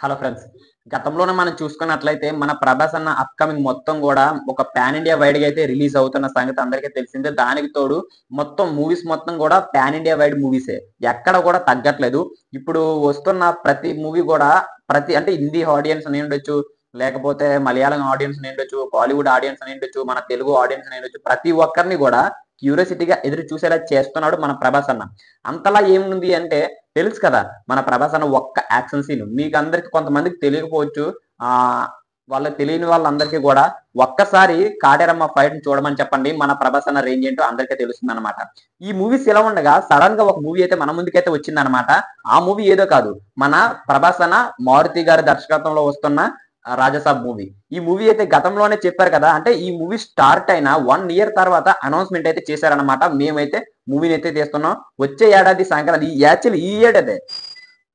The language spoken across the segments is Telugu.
Hello friends. గతంలోనే మనం చూసుకున్నట్లయితే మన 'ప్రభాస్' అన్న అప్‌కమింగ్ మొత్తం గూడా ఒక పాన్ ఇండియా వైడ్‌గా అయితే రిలీజ్ అవుతున్న సంగతి అందరికీ తెలిసిందే. దానికి తోడు మొత్తం మూవీస్ మొత్తం గూడా పాన్ ఇండియా వైడ్ మూవీసే. ఎక్కడ గూడా తగ్గట్లేదు. ఇప్పుడు వస్తున్న ప్రతి మూవీ గూడా అంటే హిందీ ఆడియన్స్ అయ్యుండొచ్చు, లేకపోతే మలయాళం ఆడియన్స్ అయ్యుండొచ్చు, బాలీవుడ్ ఆడియన్స్ అయ్యుండొచ్చు, మన తెలుగు ఆడియన్స్ అయ్యుండొచ్చు. ప్రతి ఒక్కరిని గూడా క్యూరియాసిటీగా ఎదురు చూసేలా చేస్తున్నాడు మన 'ప్రభాస్' అన్న. అంతలా ఏముంది అంటే తెలుసు కదా! మన 'ప్రభాస్' అన్న ఒక్క యాక్షన్ సీన్ మీకందరికి కొంతమందికి తెలియకపోవచ్చు. ఆహ్, వాళ్ళకి తెలియని వాళ్ళందరికీ గూడా ఒక్కసారి 'కాటేరమ్మ' ఫైట్‌ని చూడమని చెప్పండి. మన 'ప్రభాస్' అన్న రేంజ్ ఏంటో అందరికీ తెలుస్తుందన్నమాట. ఈ మూవీస్ ఇలా ఉండగా సడెన్‌గా ఒక మూవీ అయితే మన ముందుకైతే వచ్చిందన్నమాట. ఆ మూవీ ఏదో కాదు. మన 'ప్రభాస్' అన్న మారుతి గారి దర్శకత్వంలో వస్తున్న 'రాజసాబ్' మూవీ. ఈ మూవీ అయితే గతంలోనే చెప్పారు కదా! అంటే ఈ మూవీ స్టార్ట్ అయిన 1 ఇయర్ తర్వాత అనౌన్స్‌మెంట్ అయితే చేశారన్నమాట. మేమైతే మూవీనైతే తీస్తున్నాం. వచ్చే ఏడాది సంక్రాంతి యాక్చువల్లీ ఈ ఏడాదే.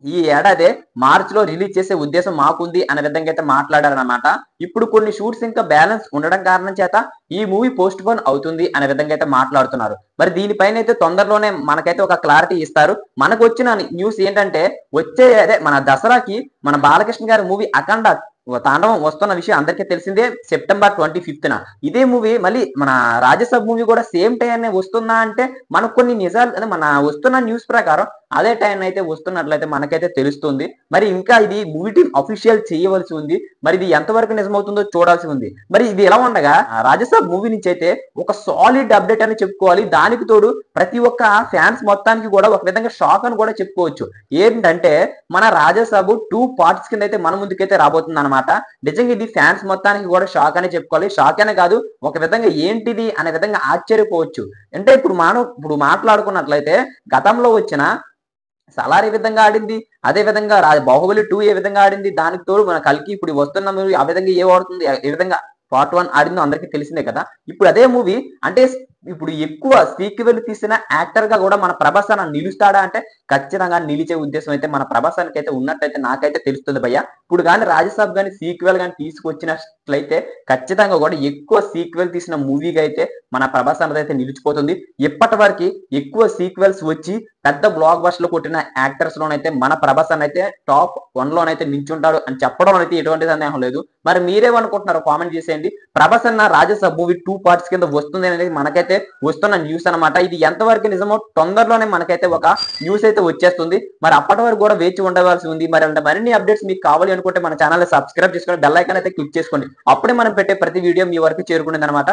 ఈ ఏడాదే మార్చ్‌లో రిలీజ్ చేసే ఉద్దేశం మాకుంది అనే విధంగా అయితే మాట్లాడారన్నమాట. ఇప్పుడు కొన్ని షూట్స్ ఇంకా బ్యాలెన్స్ ఉండడం కారణం చేత ఈ మూవీ పోస్ట్‌పోన్ అవుతుంది అనే విధంగా అయితే మాట్లాడుతున్నారు. మరి దీనిపైనైతే తొందరలోనే మనకైతే ఒక క్లారిటీ ఇస్తారు. మనకొచ్చిన న్యూస్ ఏంటంటే మన దసరాకి మన బాలకృష్ణ గారి మూవీ 'అఖండ' తాండవం వస్తున్న విషయం అందరికీ తెలిసిందే. సెప్టెంబర్ 25న. ఇదే మూవీ మళ్ళీ మన 'రాజసాబ్' మూవీ కూడా సేమ్ టైమే వస్తుందా అంటే మనకు కొన్ని నిజాలు అంటే మన వస్తున్న న్యూస్ ప్రకారం అదే టైం అయితే వస్తున్నట్లయితే మనకైతే తెలుస్తుంది. మరి ఇంకా ఇది మూవీ టీమ్ అఫీషియల్ చేయవలసి ఉంది. మరి ఇది ఎంతవరకు నిజమవుతుందో చూడాల్సి ఉంది. మరి ఇది ఎలా ఉండగా 'రాజసాబ్' మూవీ నుంచి అయితే ఒక సాలిడ్ అప్డేట్ అని చెప్పుకోవాలి. దానికి తోడు ప్రతి ఒక్క ఫ్యాన్స్ మొత్తానికి కూడా ఒక విధంగా షాక్ అని కూడా చెప్పుకోవచ్చు. ఏంటంటే మన 'రాజసాబు' 2 పార్ట్స్ కింద అయితే మన ముందుకైతే రాబోతుందన్నమాట. నిజంగా ఇది ఫ్యాన్స్ మొత్తానికి కూడా షాక్ అనే చెప్పుకోవాలి. షాక్ అనే కాదు ఒక విధంగా ఏంటిది అనే విధంగా ఆశ్చర్యపోవచ్చు. అంటే ఇప్పుడు మాట్లాడుకున్నట్లయితే గతంలో వచ్చిన 'సలార్' ఏ విధంగా ఆడింది. అదే విధంగా 'బాహుబలి 2' ఏ విధంగా ఆడింది. దానికి తోడు మన 'కల్కి' ఇప్పుడు వస్తున్న మూవీ ఆ విధంగా ఆడుతుంది. ఏ విధంగా పార్ట్ 1 ఆడిందో అందరికీ తెలిసిందే కదా! ఇప్పుడు అదే మూవీ అంటే ఇప్పుడు ఎక్కువ సీక్వెల్ తీసిన యాక్టర్‌గా కూడా మన 'ప్రభాస్' అన్న నిలుస్తాడా అంటే ఖచ్చితంగా నిలిచే ఉద్దేశం అయితే మన 'ప్రభాస్' అన్నకైతే ఉన్నట్టయితే నాకైతే తెలుస్తుంది భయ్య. ఇప్పుడు గాని 'రాజసాబ్' గాని సీక్వెల్ గాని తీసుకొచ్చినట్లయితే ఖచ్చితంగా కూడా ఎక్కువ సీక్వెల్ తీసిన మూవీగా అయితే మన 'ప్రభాస్' అన్నదైతే నిలిచిపోతుంది. ఇప్పటి వరకి ఎక్కువ సీక్వెల్స్ వచ్చి పెద్ద బ్లాక్ బస్టర్‌లు కొట్టిన యాక్టర్స్ లోనైతే మన 'ప్రభాస్' అన్న అయితే టాప్ 1 లోనైతే నిల్చుంటాడు అని చెప్పడంలో అయితే ఎటువంటి సందేహం లేదు. మరి మీరేమనుకుంటున్నారో కామెంట్ చేసేయండి. 'ప్రభాస్' అన్న 'రాజసాబ్' మూవీ 2 పార్ట్స్ కింద వస్తుంది అనేది మనకైతే వస్తున్న న్యూస్ అన్నమాట. ఇది ఎంతవరకు నిజమో తొందరలోనే మనకైతే ఒక న్యూస్ అయితే వచ్చేస్తుంది. మరి అప్పటి వరకు కూడా వేచి ఉండవలసి ఉంది. మరి అంటే మరిన్ని అప్డేట్స్ మీకు కావాలి అనుకుంటే మన ఛానెల్‌ని సబ్స్క్రైబ్ చేసుకొని బెల్ ఐకాన్ అయితే క్లిక్ చేసుకోండి. అప్పుడే మనం పెట్టే ప్రతి వీడియో మీ వరకు చేరుకుంటుందన్నమాట.